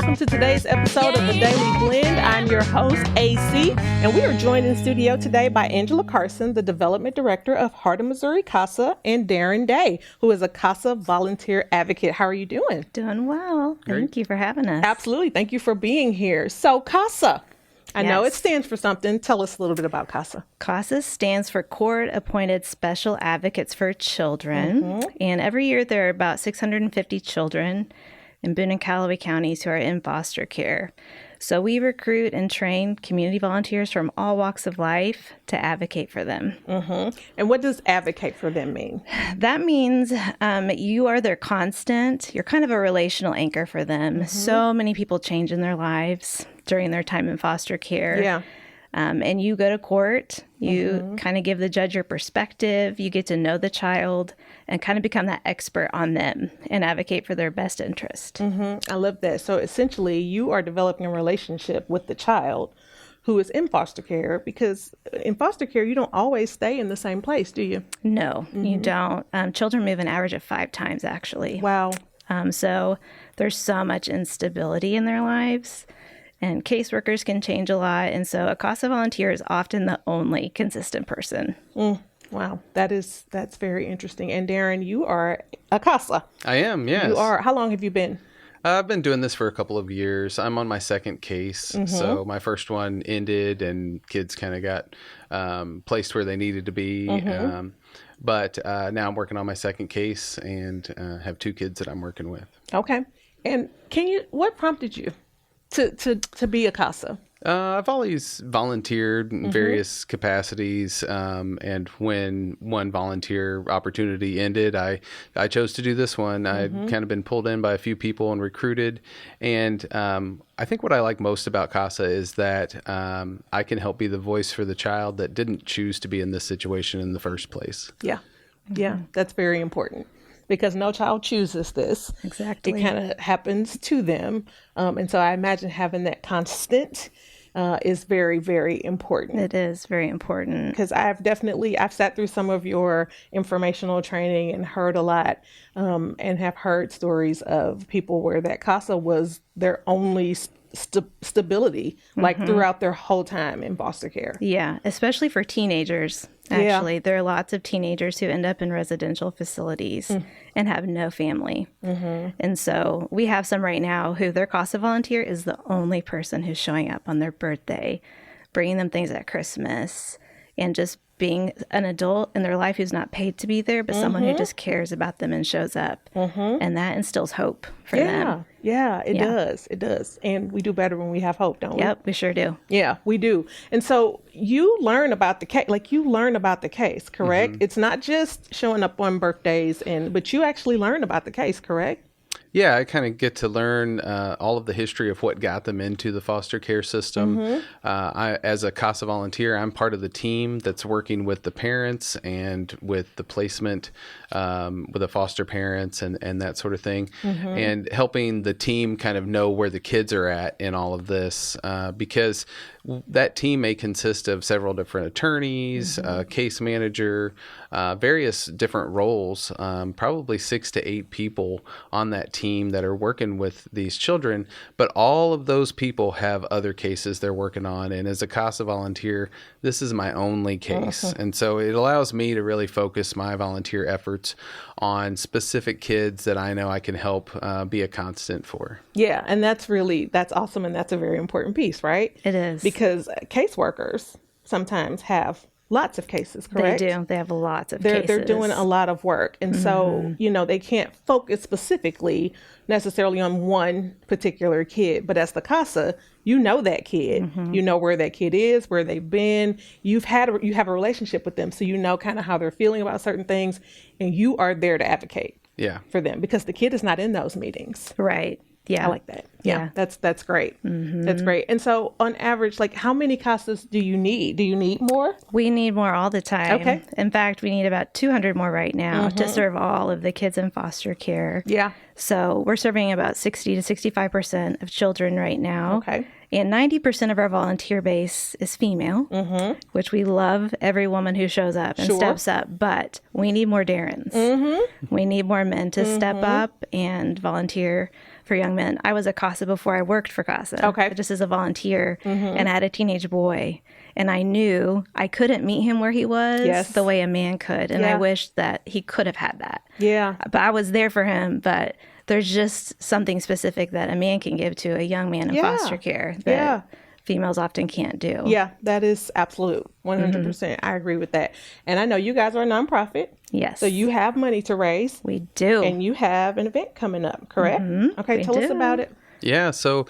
welcome to today's episode of The Daily Blend. I'm your host, AC, and we are joined in studio today by Angela Carson, the Development Director of Heart of Missouri CASA, and Darren Day, who is a CASA volunteer advocate. How are you doing? Doing well. Thank you for having us. Absolutely. Thank you for being here. So CASA, I know it stands for something. Tell us a little bit about CASA. CASA stands for Court Appointed Special Advocates for Children. And every year there are about 650 children in Boone and Callaway counties who are in foster care. So we recruit and train community volunteers from all walks of life to advocate for them. And what does advocate for them mean? That means you are their constant. You're kind of a relational anchor for them. So many people change in their lives during their time in foster care. Yeah. And you go to court, you kind of give the judge your perspective, you get to know the child and kind of become that expert on them and advocate for their best interest. I love that. So essentially, you are developing a relationship with the child who is in foster care, because in foster care, you don't always stay in the same place, do you? No, you don't. Children move an average of 5 times, actually. Wow. So there's so much instability in their lives. And caseworkers can change a lot. And so a CASA volunteer is often the only consistent person. Wow. That's very interesting. And Darren, you are a CASA. I am, yes. You are. How long have you been? I've been doing this for a couple of years. I'm on my second case. So my first one ended and kids kind of got placed where they needed to be. But now I'm working on my second case and have 2 kids that I'm working with. Okay. And what prompted you to be a CASA? I've always volunteered in various capacities, and when one volunteer opportunity ended, I chose to do this one. I'd kind of been pulled in by a few people and recruited, and I think what I like most about CASA is that I can help be the voice for the child that didn't choose to be in this situation in the first place. Yeah, that's very important. Because no child chooses this. Exactly. It kind of happens to them. And so I imagine having that constant is very, very important. It is very important. Because I've sat through some of your informational training and heard a lot and have heard stories of people where that CASA was their only stability, like throughout their whole time in foster care. Yeah, especially for teenagers. Actually, there are lots of teenagers who end up in residential facilities and have no family. And so we have some right now who their CASA volunteer is the only person who's showing up on their birthday, bringing them things at Christmas, and just being an adult in their life who's not paid to be there, but someone who just cares about them and shows up. And that instills hope for them. Yeah, it does. It does. And we do better when we have hope, don't we? Yep, we sure do. Yeah, we do. And so you learn about the case, correct? It's not just showing up on birthdays, but you actually learn about the case, correct? Yeah, I kind of get to learn all of the history of what got them into the foster care system. As a CASA volunteer, I'm part of the team that's working with the parents and with the placement with the foster parents and that sort of thing, and helping the team kind of know where the kids are at in all of this, because that team may consist of several different attorneys, case manager, various different roles, probably 6 to 8 people on that team that are working with these children. But all of those people have other cases they're working on. And as a CASA volunteer, this is my only case. And so it allows me to really focus my volunteer efforts on specific kids that I know I can help be a constant for. Yeah, and that's awesome. And that's a very important piece, right? It is. Because caseworkers sometimes have lots of cases, correct? They do. They have lots of cases. They're doing a lot of work. And so, they can't focus specifically necessarily on one particular kid. But as the CASA, you know that kid. You know where that kid is, where they've been. You have a relationship with them. So you know kind of how they're feeling about certain things. And you are there to advocate for them, because the kid is not in those meetings. Right. Yeah. I like that. Yeah. That's great. That's great. And so on average, like, how many CASAs do you need? Do you need more? We need more all the time. Okay. In fact, we need about 200 more right now to serve all of the kids in foster care. Yeah. So we're serving about 60 to 65% of children right now. Okay. And 90% of our volunteer base is female, which we love every woman who shows up and steps up. But we need more Darrens. We need more men to step up and volunteer for young men. I was at CASA before I worked for CASA, just as a volunteer, and I had a teenage boy. And I knew I couldn't meet him where he was the way a man could. And I wished that he could have had that. Yeah. But I was there for him. But there's just something specific that a man can give to a young man in foster care that females often can't do. Yeah, that is absolute. 100%. I agree with that. And I know you guys are a nonprofit. Yes. So you have money to raise. We do. And you have an event coming up, correct? Okay, tell us about it. Yeah, so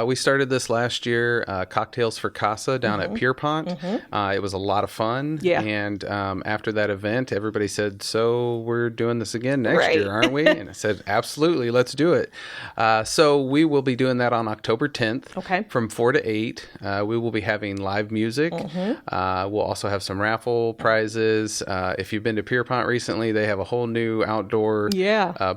we started this last year, Cocktails for CASA down at Pierpont. It was a lot of fun. Yeah. And after that event, everybody said, so we're doing this again next year, aren't we? And I said, absolutely, let's do it. So we will be doing that on October 10th from 4 to 8. We will be having live music. We'll also have some raffle prizes. If you've been to Pierpont recently, they have a whole new outdoor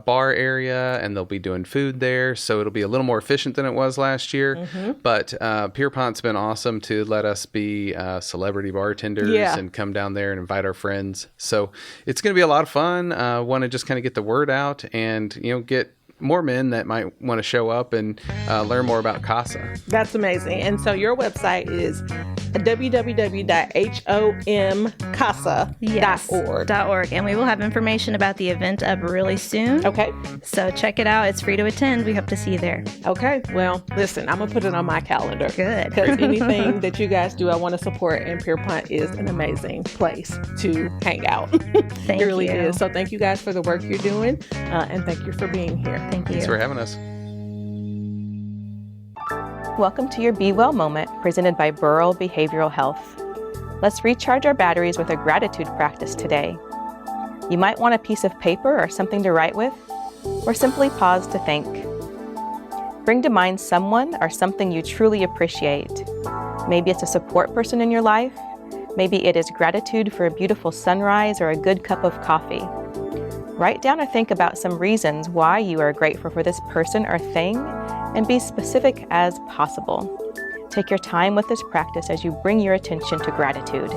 bar area, and they'll be doing food there. So it'll be a little more efficient than it was last year, but Pierpont's been awesome to let us be celebrity bartenders and come down there and invite our friends. So it's going to be a lot of fun. Want to just kind of get the word out and get more men that might want to show up and learn more about CASA. That's amazing. And so your website is www.homcasa.org. And we will have information about the event up really soon. Okay. So check it out. It's free to attend. We hope to see you there. Okay. Well, listen, I'm going to put it on my calendar. Good. Because anything that you guys do, I want to support. And Pierpont is an amazing place to hang out. Thank It really you. is. So thank you guys for the work you're doing. And thank you for being here. Thank you. Thanks for having us. Welcome to your Be Well moment, presented by Burrell Behavioral Health. Let's recharge our batteries with a gratitude practice today. You might want a piece of paper or something to write with, or simply pause to think. Bring to mind someone or something you truly appreciate. Maybe it's a support person in your life. Maybe it is gratitude for a beautiful sunrise or a good cup of coffee. Write down or think about some reasons why you are grateful for this person or thing, and be specific as possible. Take your time with this practice as you bring your attention to gratitude.